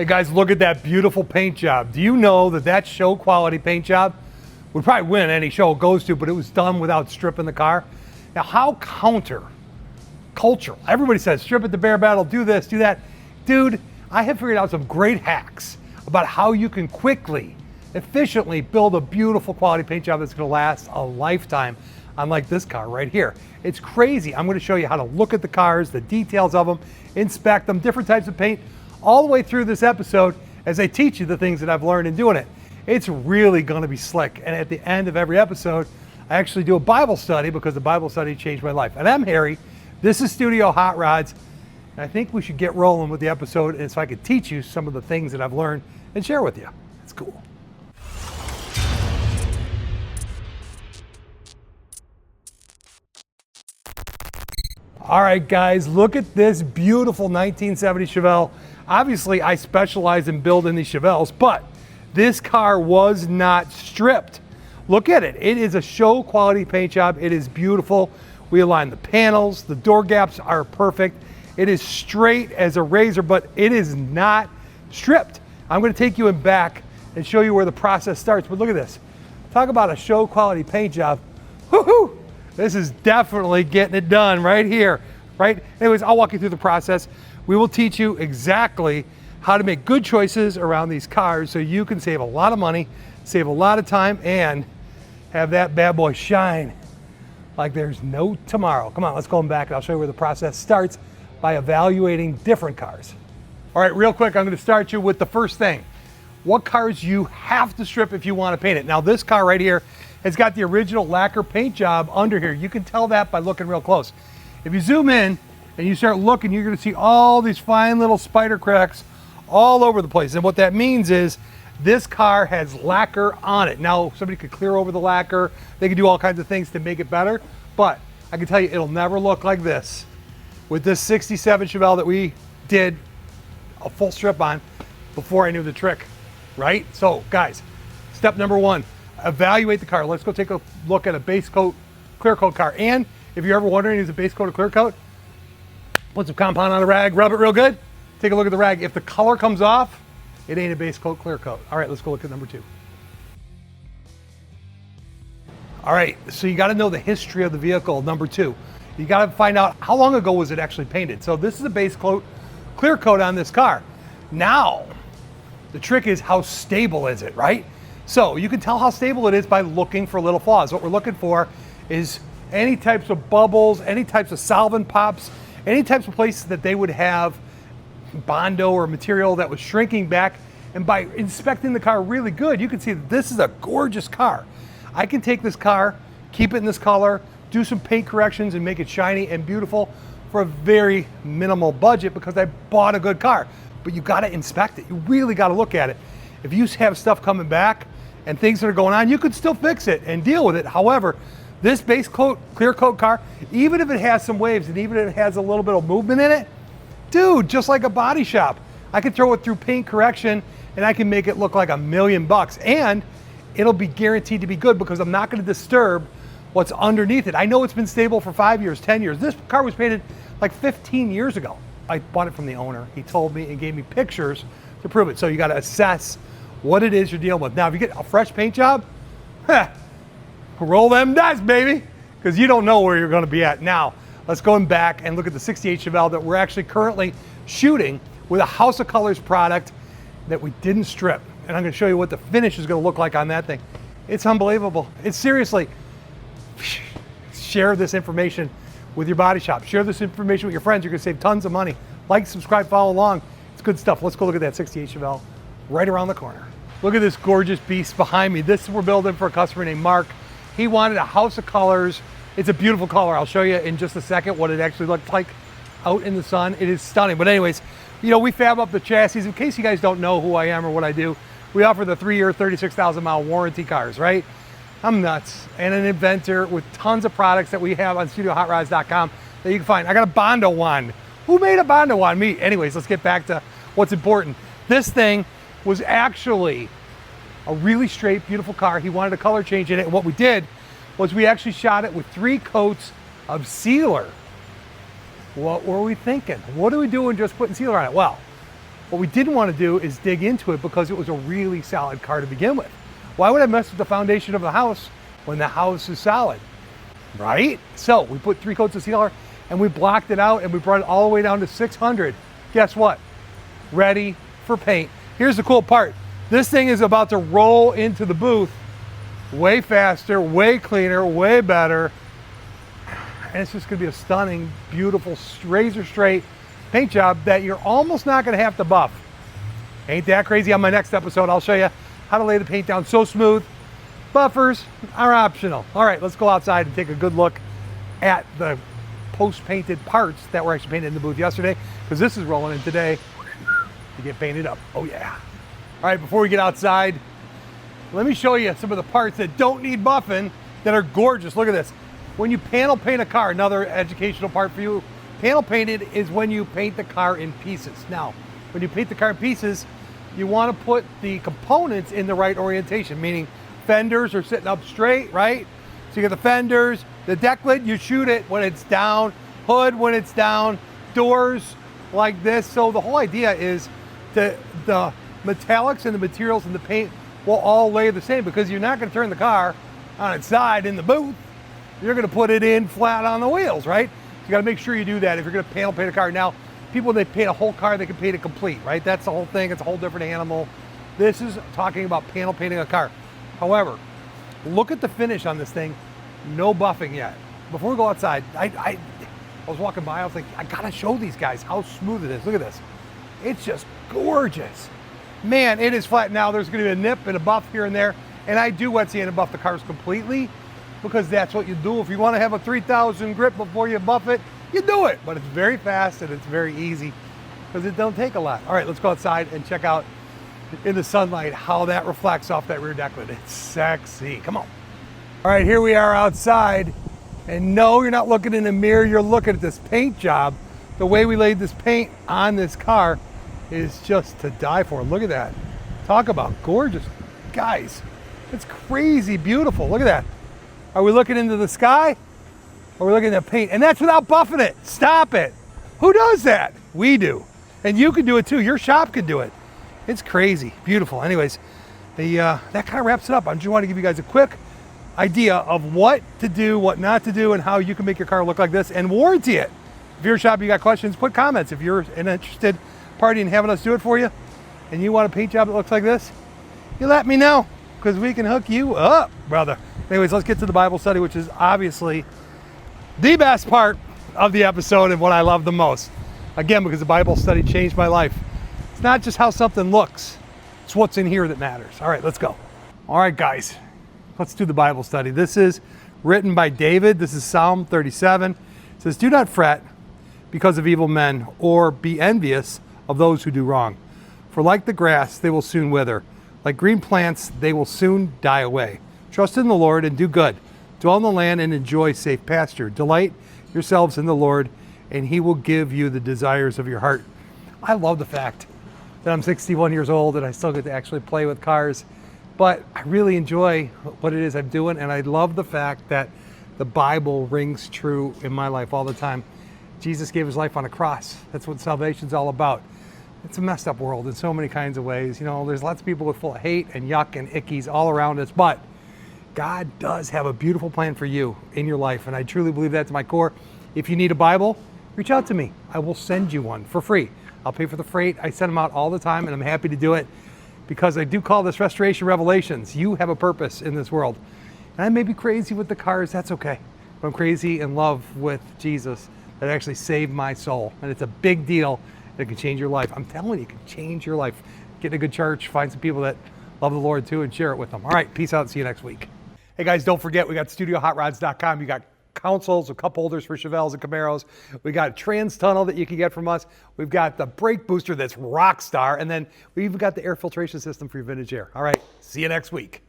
Hey guys, look at that beautiful paint job. Do you know that that show quality paint job would probably win any show it goes to, but it was done without stripping the car? Now, how counter-cultural. Everybody says, strip at the bare metal, do this, do that. Dude, I have figured out some great hacks about how you can quickly, efficiently build a beautiful quality paint job that's gonna last a lifetime, unlike this car right here. It's crazy. I'm gonna show you how to look at the cars, the details of them, inspect them, different types of paint, all the way through this episode as I teach you the things that I've learned in doing it. It's really gonna be slick. And at the end of every episode, I actually do a Bible study because the Bible study changed my life. And I'm Harry, this is Studio Hot Rods, and I think we should get rolling with the episode and so I could teach you some of the things that I've learned and share with you. It's cool. All right, guys, look at this beautiful 1970 Chevelle. Obviously, I specialize in building these Chevelles, but this car was not stripped. Look at it. It is a show quality paint job. It is beautiful. We aligned the panels. The door gaps are perfect. It is straight as a razor, but it is not stripped. I'm going to take you in back and show you where the process starts. But look at this. Talk about a show quality paint job. Woohoo! This is definitely getting it done right here, right? Anyways, I'll walk you through the process. We will teach you exactly how to make good choices around these cars so you can save a lot of money, save a lot of time, and have that bad boy shine like there's no tomorrow. Come on, let's go in back and I'll show you where the process starts by evaluating different cars. All right, real quick, I'm gonna start you with the first thing. What cars you have to strip if you wanna paint it. Now this car right here has got the original lacquer paint job under here. You can tell that by looking real close. If you zoom in and you start looking, you're gonna see all these fine little spider cracks all over the place. And what that means is this car has lacquer on it. Now, somebody could clear over the lacquer. They could do all kinds of things to make it better, but I can tell you it'll never look like this. With this 67 Chevelle that we did a full strip on before I knew the trick, right? So guys, step number one, evaluate the car. Let's go take a look at a base coat, clear coat car. And if you're ever wondering, is a base coat or clear coat? Put some compound on a rag, rub it real good. Take a look at the rag. If the color comes off, it ain't a base coat, clear coat. All right, let's go look at number two. All right, so you gotta know the history of the vehicle, number two. You gotta find out how long ago was it actually painted. So this is a base coat, clear coat on this car. Now, the trick is how stable is it, right? So you can tell how stable it is by looking for little flaws. What we're looking for is any types of bubbles, any types of solvent pops, any types of places that they would have Bondo or material that was shrinking back. And by inspecting the car really good, you can see that this is a gorgeous car. I can take this car, keep it in this color, do some paint corrections and make it shiny and beautiful for a very minimal budget because I bought a good car. But you gotta inspect it. You really gotta look at it. If you have stuff coming back and things that are going on, you could still fix it and deal with it. However, this base coat, clear coat car, even if it has some waves and even if it has a little bit of movement in it, dude, just like a body shop, I can throw it through paint correction and I can make it look like $1,000,000 and it'll be guaranteed to be good because I'm not gonna disturb what's underneath it. I know it's been stable for 5 years, 10 years. This car was painted like 15 years ago. I bought it from the owner. He told me and gave me pictures to prove it. So you gotta assess what it is you're dealing with. Now, if you get a fresh paint job, roll them dice, baby, because you don't know where you're gonna be at. Now, let's go back and look at the 68 Chevelle that we're actually currently shooting with a House of Colors product that we didn't strip. And I'm gonna show you what the finish is gonna look like on that thing. It's unbelievable. It's seriously, share this information with your body shop. Share this information with your friends. You're gonna save tons of money. Like, subscribe, follow along. It's good stuff. Let's go look at that 68 Chevelle right around the corner. Look at this gorgeous beast behind me. This we're building for a customer named Mark. He wanted a House of Colors. It's a beautiful color. I'll show you in just a second what it actually looks like out in the sun. It is stunning. But anyways, you know, we fab up the chassis. In case you guys don't know who I am or what I do, we offer the 3-year, 36,000-mile warranty cars, right? I'm nuts and an inventor with tons of products that we have on StudioHotRods.com that you can find. I got a Bondo wand. Who made a Bondo wand? Me. Anyways, let's get back to what's important. This thing was actually a really straight, beautiful car. He wanted a color change in it. And what we did was we actually shot it with 3 coats of sealer. What were we thinking? What are we doing just putting sealer on it? Well, What we didn't want to do is dig into it because it was a really solid car to begin with. Why would I mess with the foundation of the house when the house is solid, right? So we put 3 coats of sealer and we blocked it out and we brought it all the way down to 600. Guess what? Ready for paint. Here's the cool part. This thing is about to roll into the booth way faster, way cleaner, way better. And it's just gonna be a stunning, beautiful, razor straight paint job that you're almost not gonna have to buff. Ain't that crazy? On my next episode, I'll show you how to lay the paint down so smooth. Buffers are optional. All right, let's go outside and take a good look at the post-painted parts that were actually painted in the booth yesterday, because this is rolling in today to get painted up. Oh yeah. All right, before we get outside, let me show you some of the parts that don't need buffing that are gorgeous. Look at this. When you panel paint a car, another educational part for you, panel painted is when you paint the car in pieces. Now, when you paint the car in pieces, you want to put the components in the right orientation, meaning fenders are sitting up straight, right? So you get the fenders, the deck lid, you shoot it when it's down, hood when it's down, doors like this. So the whole idea is the metallics and the materials and the paint will all lay the same, because you're not going to turn the car on its side in the booth. You're going to put it in flat on the wheels, right? So you got to make sure you do that if you're going to panel paint a car. Now, people, when they paint a whole car, they can paint it complete, right? That's the whole thing. It's a whole different animal. This is talking about panel painting a car. However, look at the finish on this thing. No buffing yet. Before we go outside, I was walking by, I was like, I got to show these guys how smooth it is. Look at this. It's just gorgeous. Man, it is flat now. There's going to be a nip and a buff here and there. And I do wet sand and buff the cars completely, because that's what you do. If you want to have a 3,000 grip before you buff it, you do it. But it's very fast and it's very easy because it don't take a lot. All right, let's go outside and check out in the sunlight how that reflects off that rear deck lid. It's sexy. Come on. All right, here we are outside. And no, you're not looking in the mirror. You're looking at this paint job. The way we laid this paint on this car is just to die for. Look at that. Talk about gorgeous. Guys, it's crazy beautiful. Look at that. Are we looking into the sky? Or are we looking at paint? And that's without buffing it. Stop it. Who does that? We do. And you can do it too. Your shop can do it. It's crazy. Beautiful. Anyways, that kind of wraps it up. I just want to give you guys a quick idea of what to do, what not to do, and how you can make your car look like this and warranty it. If you're a shop, you got questions, put comments. If you're an interested party in having us do it for you and you want a paint job that looks like this, you let me know, because we can hook you up, brother. Anyways, let's get to the Bible study, which is obviously the best part of the episode and what I love the most. Again, because the Bible study changed my life. It's not just how something looks, it's what's in here that matters. All right, let's go. All right, guys, let's do the Bible study. This is written by David. This is Psalm 37. It says, "Do not fret because of evil men, or be envious of those who do wrong. For like the grass, they will soon wither. Like green plants, they will soon die away. Trust in the Lord and do good. Dwell in the land and enjoy safe pasture. Delight yourselves in the Lord, and he will give you the desires of your heart." I love the fact that I'm 61 years old and I still get to actually play with cars, but I really enjoy what it is I'm doing, and I love the fact that the Bible rings true in my life all the time. Jesus gave his life on a cross. That's what salvation's all about. It's a messed up world in so many kinds of ways. You know, there's lots of people with full of hate and yuck and ickies all around us, but God does have a beautiful plan for you in your life, and I truly believe that to my core. If you need a Bible, reach out to me. I will send you one for free. I'll pay for the freight. I send them out all the time, and I'm happy to do it because I do call this Restoration Revelations. You have a purpose in this world. And I may be crazy with the cars, that's okay. But I'm crazy in love with Jesus that actually saved my soul. And it's a big deal. It can change your life. I'm telling you, it can change your life. Get in a good church, find some people that love the Lord too, and share it with them. All right, peace out. See you next week. Hey guys, don't forget, we got StudioHotrods.com. You got consoles and cup holders for Chevelles and Camaros. We got a trans tunnel that you can get from us. We've got the brake booster that's rock star. And then we even got the air filtration system for your vintage air. All right, see you next week.